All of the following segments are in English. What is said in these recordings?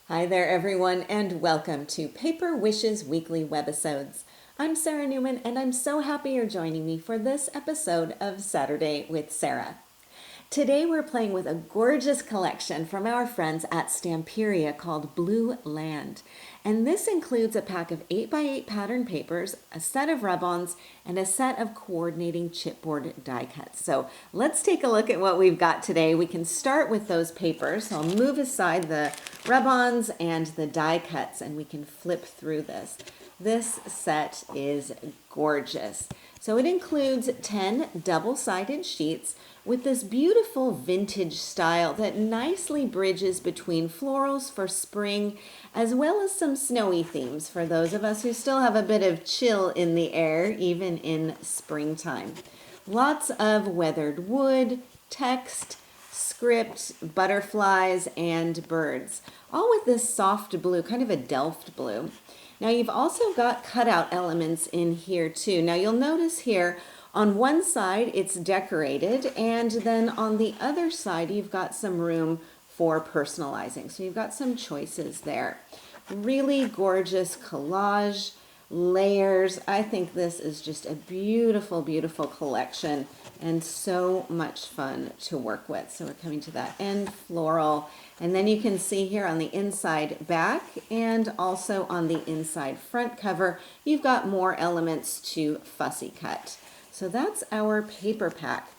Hi there, everyone, and welcome to Paper Wishes Weekly Webisodes. I'm Sara Newman, and I'm so happy you're joining me for this episode of Saturday with Sara. Today we're playing with a gorgeous collection from our friends at Stamperia called Blue Land. And this includes a pack of 8x8 pattern papers, a set of rub-ons, and a set of coordinating chipboard die cuts. So let's take a look at what we've got today. We can start with those papers. So I'll move aside the rub-ons and the die cuts, and we can flip through this. This set is gorgeous. So it includes 10 double-sided sheets with this beautiful vintage style that nicely bridges between florals for spring as well as some snowy themes for those of us who still have a bit of chill in the air even in springtime. Lots of weathered wood, text, script, butterflies, and birds, all with this soft blue, kind of a Delft blue. Now you've also got cutout elements in here too. Now you'll notice here on one side it's decorated, and then on the other side you've got some room for personalizing. So you've got some choices there. Really gorgeous collage, layers. I think this is just a beautiful, beautiful collection and so much fun to work with. So we're coming to that end floral, and then you can see here on the inside back and also on the inside front cover, you've got more elements to fussy cut. So that's our paper pack.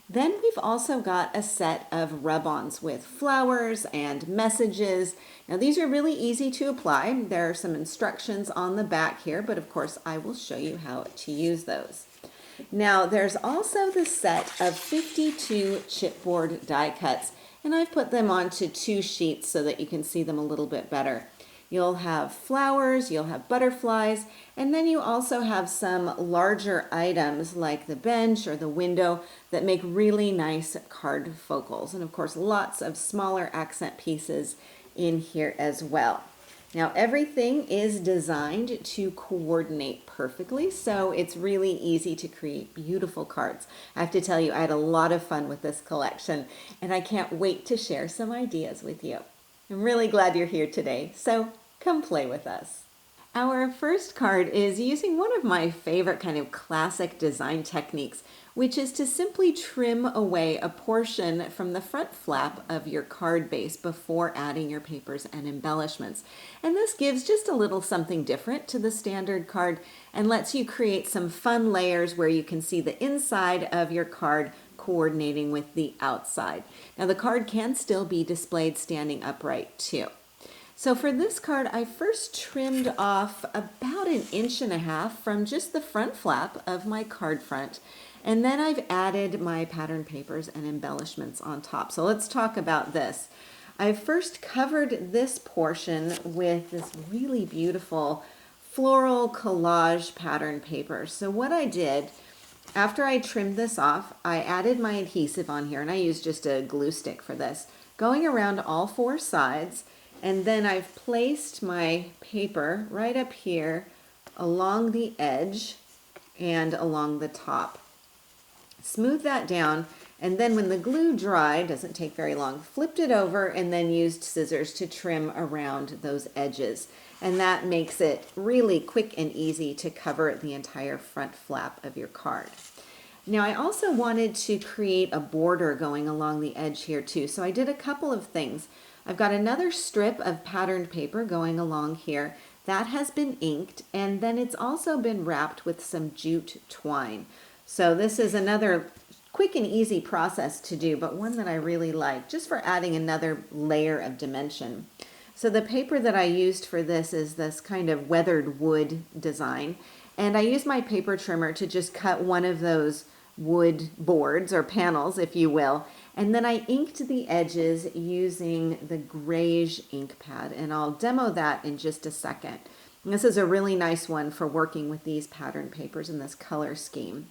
Then we've also got a set of rub-ons with flowers and messages. Now these are really easy to apply. There are some instructions on the back here, but of course I will show you how to use those. Now there's also the set of 52 chipboard die cuts, and I've put them onto 2 sheets so that you can see them a little bit better. You'll have flowers, you'll have butterflies, and then you also have some larger items like the bench or the window that make really nice card focals. And of course, lots of smaller accent pieces in here as well. Now, everything is designed to coordinate perfectly, so it's really easy to create beautiful cards. I have to tell you, I had a lot of fun with this collection, and I can't wait to share some ideas with you. I'm really glad you're here today, so come play with us. Our first card is using one of my favorite kind of classic design techniques, which is to simply trim away a portion from the front flap of your card base before adding your papers and embellishments. And this gives just a little something different to the standard card and lets you create some fun layers where you can see the inside of your card coordinating with the outside. Now the card can still be displayed standing upright too. So for this card, I first trimmed off about 1.5 inches from just the front flap of my card front. And then I've added my pattern papers and embellishments on top. So let's talk about this. I first covered this portion with this really beautiful floral collage pattern paper. So what I did, after I trimmed this off, I added my adhesive on here, and I used just a glue stick for this, going around all 4 sides. And then I've placed my paper right up here along the edge and along the top. Smooth that down, and then when the glue dried, doesn't take very long, flipped it over and then used scissors to trim around those edges. And that makes it really quick and easy to cover the entire front flap of your card. Now I also wanted to create a border going along the edge here too, so I did a couple of things. I've got another strip of patterned paper going along here. That has been inked, and then it's also been wrapped with some jute twine. So this is another quick and easy process to do, but one that I really like, just for adding another layer of dimension. So the paper that I used for this is this kind of weathered wood design, and I used my paper trimmer to just cut one of those wood boards or panels, if you will, and then I inked the edges using the grayish ink pad, and I'll demo that in just a second. And this is a really nice one for working with these pattern papers in this color scheme.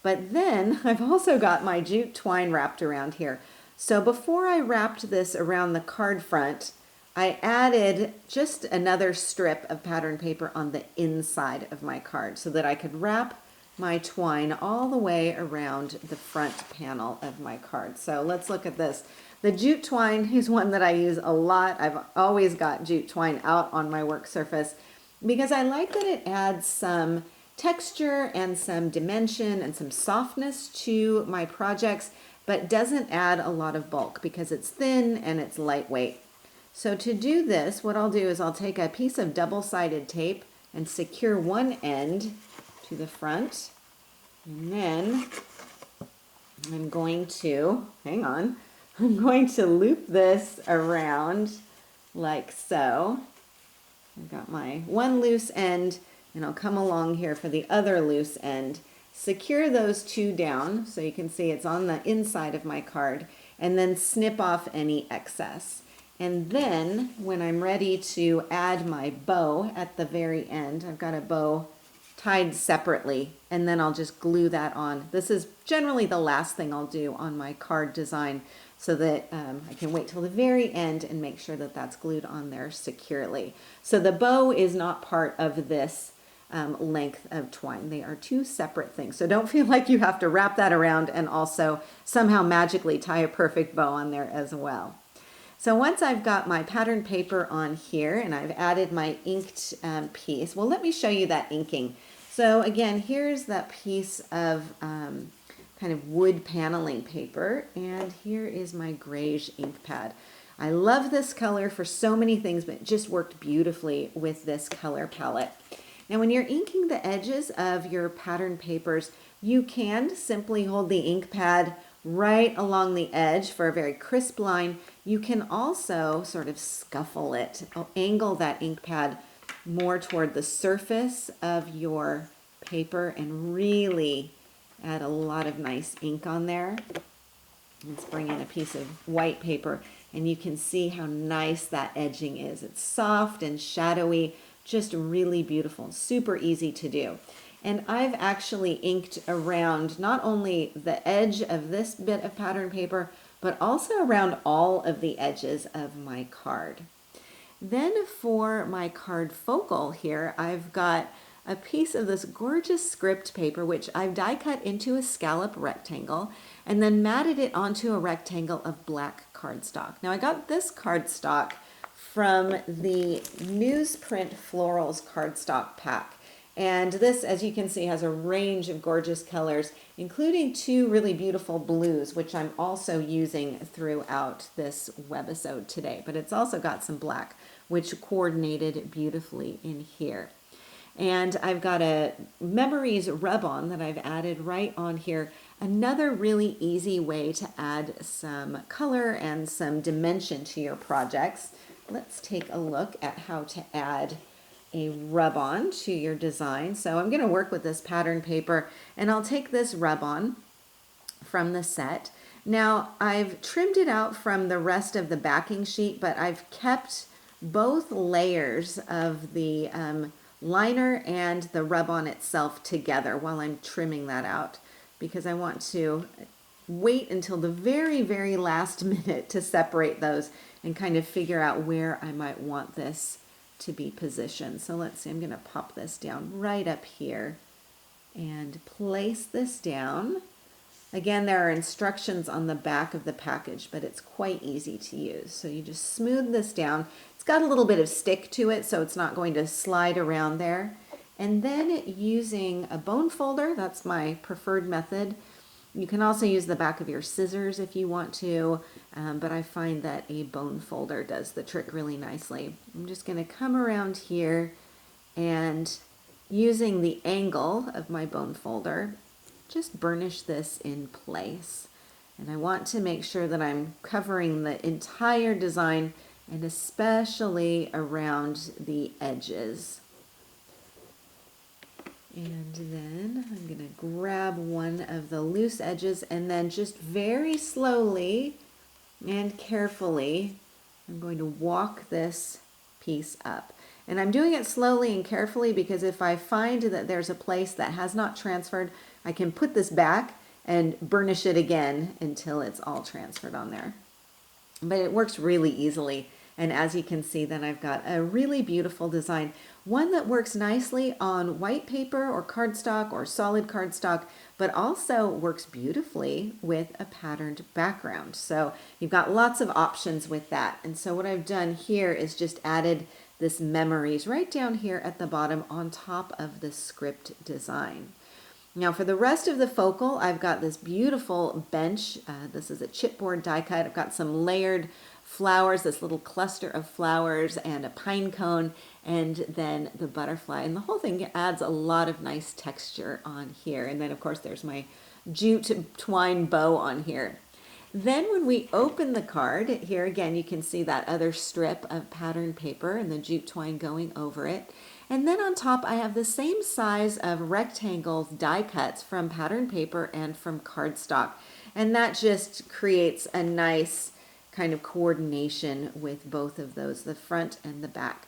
But then I've also got my jute twine wrapped around here. So before I wrapped this around the card front, I added just another strip of pattern paper on the inside of my card so that I could wrap my twine all the way around the front panel of my card. So let's look at this. The jute twine is one that I use a lot. I've always got jute twine out on my work surface because I like that it adds some texture and some dimension and some softness to my projects, but doesn't add a lot of bulk because it's thin and it's lightweight. So to do this, what I'll do is I'll take a piece of double-sided tape and secure one end to the front. And then I'm going to, I'm going to loop this around like so. I've got my one loose end, and I'll come along here for the other loose end. Secure those two down so you can see it's on the inside of my card, and then snip off any excess. And then when I'm ready to add my bow at the very end, I've got a bow tied separately, and then I'll just glue that on. This is generally the last thing I'll do on my card design so that I can wait till the very end and make sure that that's glued on there securely. So the bow is not part of this length of twine. They are two separate things. So don't feel like you have to wrap that around and also somehow magically tie a perfect bow on there as well. So once I've got my pattern paper on here and I've added my inked piece, well, let me show you that inking. So again, here's that piece of kind of wood paneling paper, and here is my grayish ink pad. I love this color for so many things, but it just worked beautifully with this color palette. Now when you're inking the edges of your pattern papers, you can simply hold the ink pad right along the edge for a very crisp line. You can also sort of scuffle it, angle that ink pad more toward the surface of your paper and really add a lot of nice ink on there. Let's bring in a piece of white paper and you can see how nice that edging is. It's soft and shadowy, just really beautiful, super easy to do. And I've actually inked around not only the edge of this bit of pattern paper, but also around all of the edges of my card. Then for my card focal here, I've got a piece of this gorgeous script paper, which I've die cut into a scallop rectangle and then matted it onto a rectangle of black cardstock. Now I got this cardstock from the Newsprint Florals cardstock pack. And this, as you can see, has a range of gorgeous colors, including two really beautiful blues, which I'm also using throughout this webisode today. But it's also got some black, which coordinated beautifully in here. And I've got a Memories rub-on that I've added right on here. Another really easy way to add some color and some dimension to your projects. Let's take a look at how to add a rub-on to your design. So I'm going to work with this pattern paper and I'll take this rub-on from the set. Now I've trimmed it out from the rest of the backing sheet, but I've kept both layers of the liner and the rub-on itself together while I'm trimming that out because I want to wait until the very, very last minute to separate those and kind of figure out where I might want this to be positioned. So let's see, I'm going to pop this down right up here and place this down. Again, there are instructions on the back of the package, but it's quite easy to use. So you just smooth this down. It's got a little bit of stick to it, so it's not going to slide around there. And then using a bone folder, that's my preferred method. You can also use the back of your scissors if you want to, but I find that a bone folder does the trick really nicely. I'm just going to come around here and using the angle of my bone folder, just burnish this in place. And I want to make sure that I'm covering the entire design and especially around the edges. And then I'm going to grab one of the loose edges and then just very slowly and carefully, I'm going to walk this piece up. And I'm doing it slowly and carefully because if I find that there's a place that has not transferred, I can put this back and burnish it again until it's all transferred on there. But it works really easily. And as you can see, then I've got a really beautiful design, one that works nicely on white paper or cardstock or solid cardstock, but also works beautifully with a patterned background. So you've got lots of options with that. And so what I've done here is just added this memories right down here at the bottom on top of the script design. Now for the rest of the focal, I've got this beautiful bench. This is a chipboard die cut. I've got some layered flowers, this little cluster of flowers and a pine cone, and then the butterfly. And the whole thing adds a lot of nice texture on here. And then of course there's my jute twine bow on here. Then when we open the card, here again you can see that other strip of patterned paper and the jute twine going over it. And then on top I have the same size of rectangles die cuts from patterned paper and from cardstock. And that just creates a nice kind of coordination with both of those, the front and the back.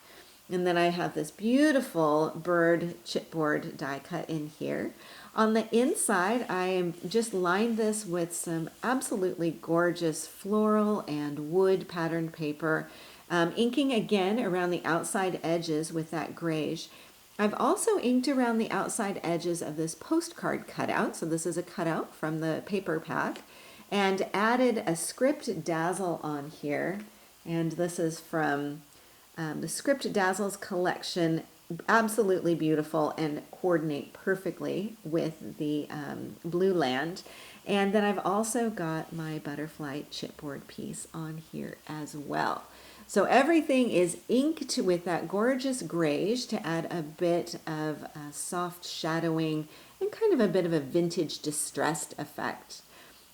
And then I have this beautiful bird chipboard die cut in here. On the inside, I just lined this with some absolutely gorgeous floral and wood patterned paper, inking again around the outside edges with that grayish. I've also inked around the outside edges of this postcard cutout. So this is a cutout from the paper pack, and added a script dazzle on here. And this is from the Script Dazzles collection. Absolutely beautiful and coordinate perfectly with the Blue Land. And then I've also got my butterfly chipboard piece on here as well. So everything is inked with that gorgeous grayish to add a bit of soft shadowing and kind of a bit of a vintage distressed effect.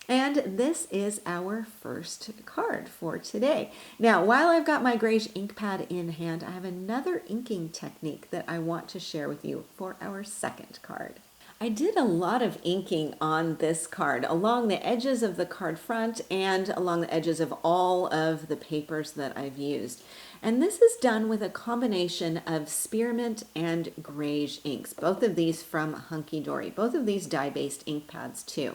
And this is our first card for today. Now, while I've got my grayish ink pad in hand, I have another inking technique that I want to share with you for our second card. I did a lot of inking on this card along the edges of the card front and along the edges of all of the papers that I've used. And this is done with a combination of spearmint and grayish inks, both of these from Hunky Dory, both of these dye-based ink pads too.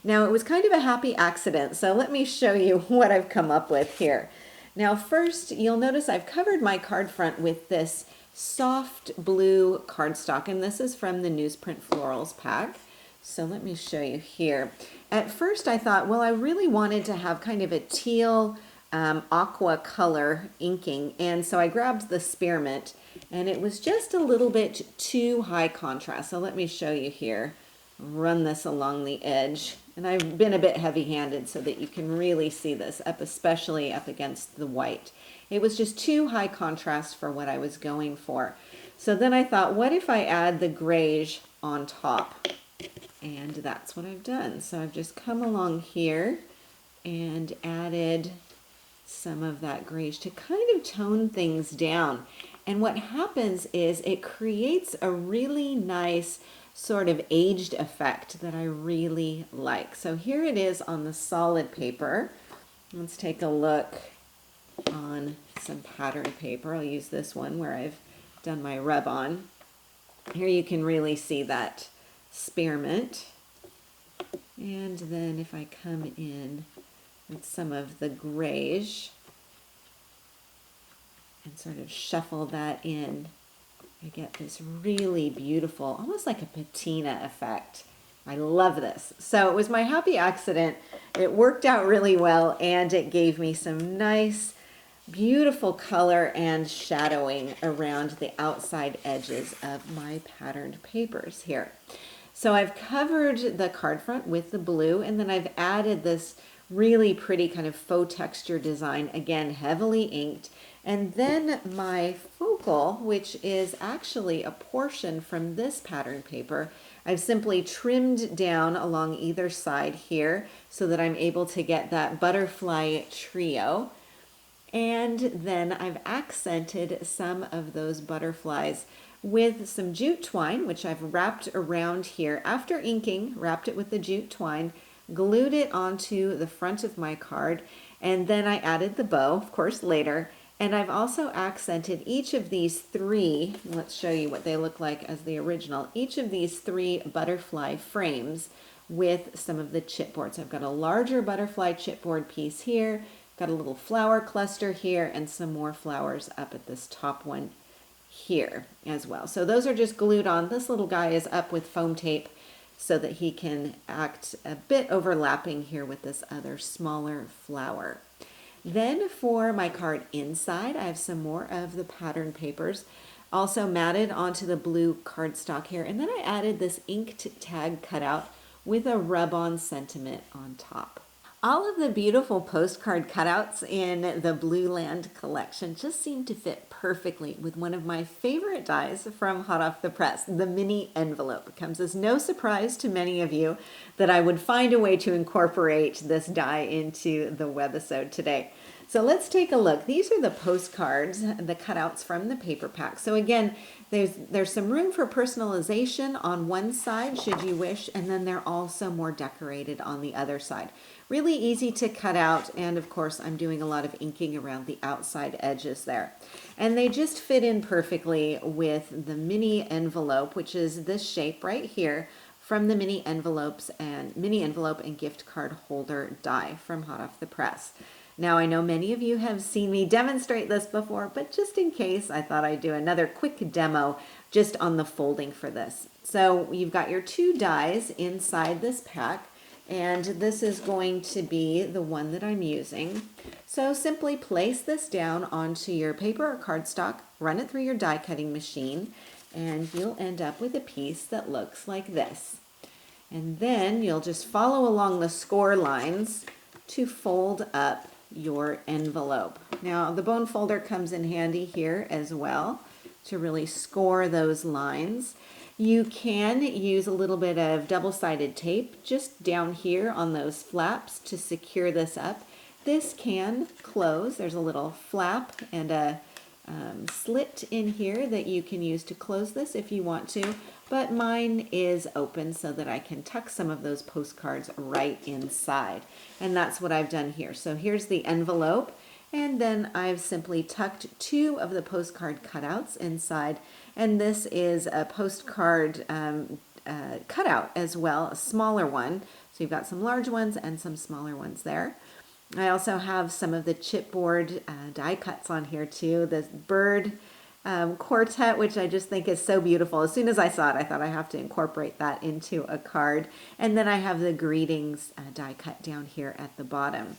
Now it was kind of a happy accident, so let me show you what I've come up with here. Now first, you'll notice I've covered my card front with this soft blue cardstock, and this is from the Newsprint Florals pack. So let me show you here. At first I thought, well, I really wanted to have kind of a teal aqua color inking, and so I grabbed the spearmint, and it was just a little bit too high contrast. So let me show you here. Run this along the edge, and I've been a bit heavy-handed so that you can really see this up, especially up against the white. It was just too high contrast for what I was going for. So then I thought, what if I add the grayish on top? And that's what I've done. So I've just come along here and added some of that grayish to kind of tone things down. And what happens is it creates a really nice sort of aged effect that I really like. So here it is on the solid paper. Let's take a look on some pattern paper. I'll use this one where I've done my rub on. Here you can really see that spearmint. And then if I come in with some of the grayish and sort of shuffle that in, I get this really beautiful, almost like a patina effect. I love this. So it was my happy accident. It worked out really well, and it gave me some nice, beautiful color and shadowing around the outside edges of my patterned papers here. So I've covered the card front with the blue, and then I've added this really pretty kind of faux texture design, again heavily inked. And then my focal, which is actually a portion from this pattern paper, I've simply trimmed down along either side here so that I'm able to get that butterfly trio. And then I've accented some of those butterflies with some jute twine, which I've wrapped around here. After inking, wrapped it with the jute twine, glued it onto the front of my card, and then I added the bow, of course, later. And I've also accented each of these three, let's show you what they look like as the original, each of these three butterfly frames with some of the chipboard. So I've got a larger butterfly chipboard piece here, Got a little flower cluster here and some more flowers up at this top one here as well. So those are just glued on. This little guy is up with foam tape so that he can act a bit overlapping here with this other smaller flower. Then for my card inside, I have some more of the pattern papers also matted onto the blue cardstock here. And then I added this inked tag cutout with a rub-on sentiment on top. All of the beautiful postcard cutouts in the Blue Land collection just seem to fit perfectly with one of my favorite dies from hot off the press, the mini envelope. It comes as no surprise to many of you that I would find a way to incorporate this die into the webisode today. So let's take a look. These are the postcards, the cutouts from the paper pack. So again, there's some room for personalization on one side, should you wish, and then they're also more decorated on the other side. Really easy to cut out, and of course I'm doing a lot of inking around the outside edges there. And they just fit in perfectly with the mini envelope, which is this shape right here from the mini envelope and gift card holder die from hot off the press. Now, I know many of you have seen me demonstrate this before, but just in case, I thought I'd do another quick demo just on the folding for this. So you've got your two dies inside this pack, and this is going to be the one that I'm using. So simply place this down onto your paper or cardstock, run it through your die cutting machine, and you'll end up with a piece that looks like this. And then you'll just follow along the score lines to fold up your envelope. Now the bone folder comes in handy here as well to really score those lines. You can use a little bit of double-sided tape just down here on those flaps to secure this up. This can close. There's a little flap and a slit in here that you can use to close this if you want to, but mine is open so that I can tuck some of those postcards right inside. And that's what I've done here. So here's the envelope, and then I've simply tucked two of the postcard cutouts inside, and this is a postcard cutout as well, a smaller one. So you've got some large ones and some smaller ones there. I also have some of the chipboard die cuts on here too. This bird quartet, which I just think is so beautiful. As soon as I saw it, I thought I have to incorporate that into a card. And then I have the greetings die cut down here at the bottom.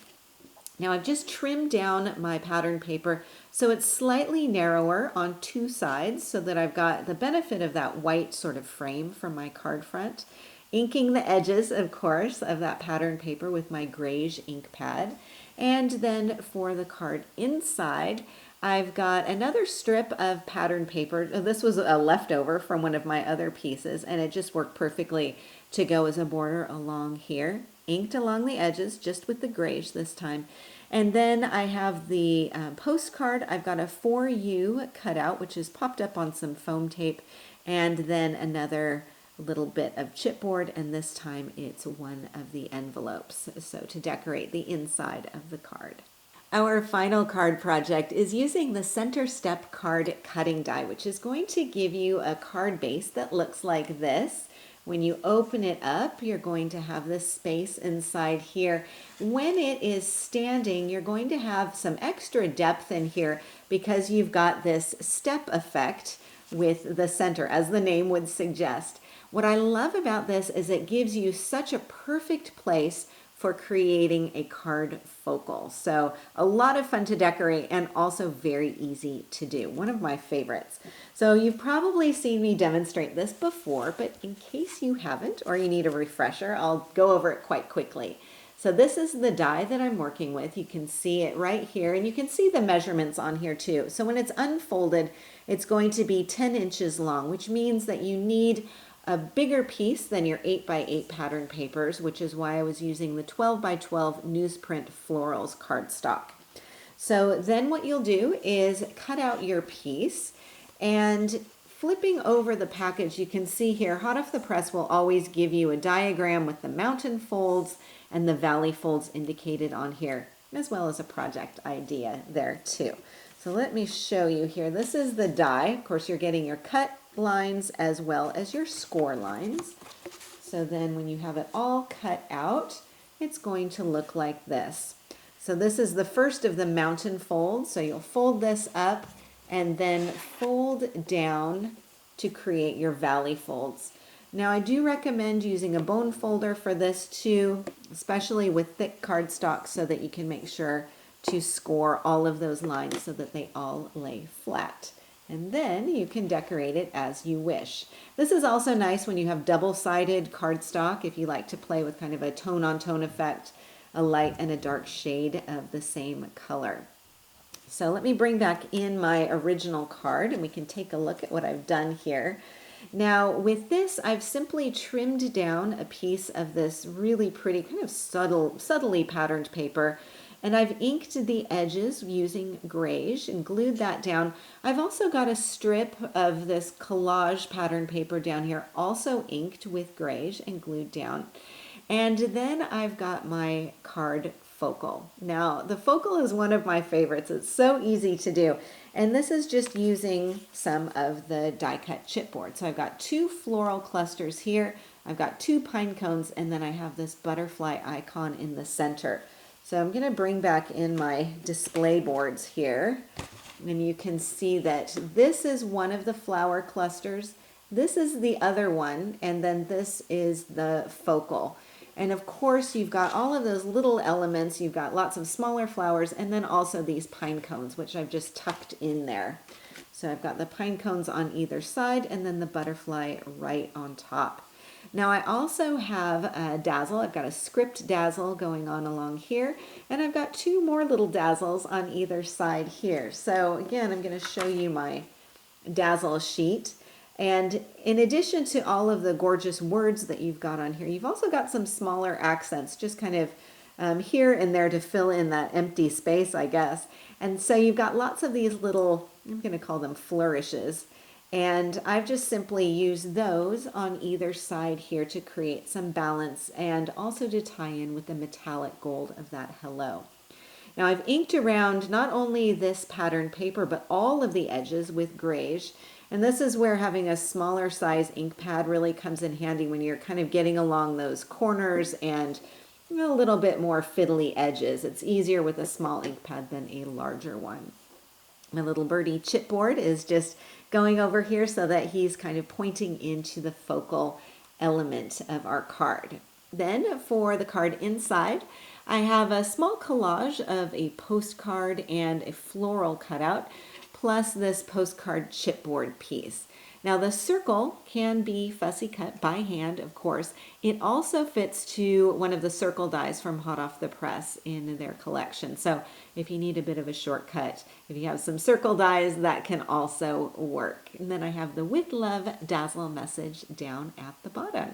Now I've just trimmed down my pattern paper so it's slightly narrower on two sides so that I've got the benefit of that white sort of frame for my card front. Inking the edges, of course, of that pattern paper with my grayish ink pad. And then for the card inside, I've got another strip of pattern paper. This was a leftover from one of my other pieces, and it just worked perfectly to go as a border along here. Inked along the edges, just with the grayish this time. And then I have the postcard. I've got a For You cutout, which is popped up on some foam tape, and then another little bit of chipboard, and this time it's one of the envelopes, so to decorate the inside of the card. Our final card project is using the Center Step card cutting die, which is going to give you a card base that looks like this. When you open it up, you're going to have this space inside here. When it is standing, you're going to have some extra depth in here because you've got this step effect with the center, as the name would suggest. What I love about this is it gives you such a perfect place for creating a card focal. So a lot of fun to decorate and also very easy to do. One of my favorites. So you've probably seen me demonstrate this before, but in case you haven't or you need a refresher, I'll go over it quite quickly. So this is the die that I'm working with. You can see it right here, and you can see the measurements on here too. So when it's unfolded, it's going to be 10 inches long, which means that you need a bigger piece than your 8x8 pattern papers, which is why I was using the 12x12 newsprint florals cardstock. So then what you'll do is cut out your piece, and flipping over the package, you can see here, hot off the press will always give you a diagram with the mountain folds and the valley folds indicated on here, as well as a project idea there too. So let me show you here. This is the die. Of course, you're getting your cut lines as well as your score lines. So then when you have it all cut out, it's going to look like this. So this is the first of the mountain folds. So you'll fold this up and then fold down to create your valley folds. Now I do recommend using a bone folder for this too, especially with thick cardstock, so that you can make sure to score all of those lines so that they all lay flat. And then you can decorate it as you wish. This is also nice when you have double-sided cardstock, if you like to play with kind of a tone-on-tone effect, a light and a dark shade of the same color. So let me bring back in my original card and we can take a look at what I've done here. Now with this, I've simply trimmed down a piece of this really pretty kind of subtly patterned paper, and I've inked the edges using grayish and glued that down. I've also got a strip of this collage pattern paper down here, also inked with grayish and glued down. And then I've got my card focal. Now the focal is one of my favorites. It's so easy to do. And this is just using some of the die cut chipboard. So I've got 2 floral clusters here. I've got 2 pine cones, and then I have this butterfly icon in the center. So I'm going to bring back in my display boards here. And you can see that this is one of the flower clusters. This is the other one, and then this is the focal. And of course, you've got all of those little elements. You've got lots of smaller flowers, and then also these pine cones, which I've just tucked in there. So I've got the pine cones on either side, and then the butterfly right on top. Now I also have a dazzle. I've got a script dazzle going on along here, and I've got 2 more little dazzles on either side here. So again, I'm going to show you my dazzle sheet. And in addition to all of the gorgeous words that you've got on here, you've also got some smaller accents, just kind of here and there to fill in that empty space, I guess. And so you've got lots of these little, I'm going to call them flourishes. And I've just simply used those on either side here to create some balance and also to tie in with the metallic gold of that hello. Now I've inked around not only this pattern paper, but all of the edges with grayish. And this is where having a smaller size ink pad really comes in handy when you're kind of getting along those corners and a little bit more fiddly edges. It's easier with a small ink pad than a larger one. My little birdie chipboard is just going over here so that he's kind of pointing into the focal element of our card. Then for the card inside, I have a small collage of a postcard and a floral cutout, plus this postcard chipboard piece. Now the circle can be fussy cut by hand, of course. It also fits to one of the circle dies from Hot Off the Press in their collection. So if you need a bit of a shortcut, if you have some circle dies, that can also work. And then I have the With Love Dazzle message down at the bottom.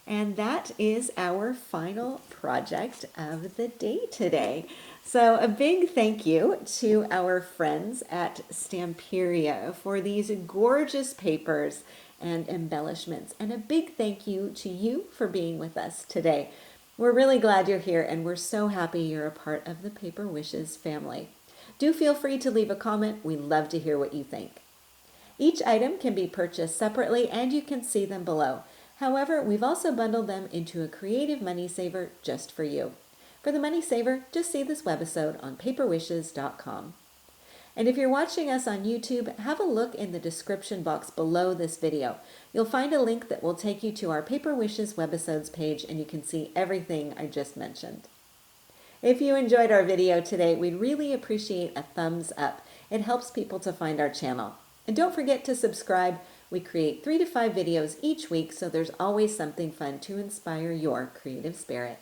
And that is our final project of the day today. So a big thank you to our friends at Stamperia for these gorgeous papers and embellishments. And a big thank you to you for being with us today. We're really glad you're here, and we're so happy you're a part of the Paper Wishes family. Do feel free to leave a comment. We love to hear what you think. Each item can be purchased separately, and you can see them below. However, we've also bundled them into a creative money saver just for you. For the money saver, just see this webisode on paperwishes.com. And if you're watching us on YouTube, have a look in the description box below this video. You'll find a link that will take you to our Paper Wishes webisodes page, and you can see everything I just mentioned. If you enjoyed our video today, we'd really appreciate a thumbs up. It helps people to find our channel. And don't forget to subscribe. We create 3 to 5 videos each week, so there's always something fun to inspire your creative spirit.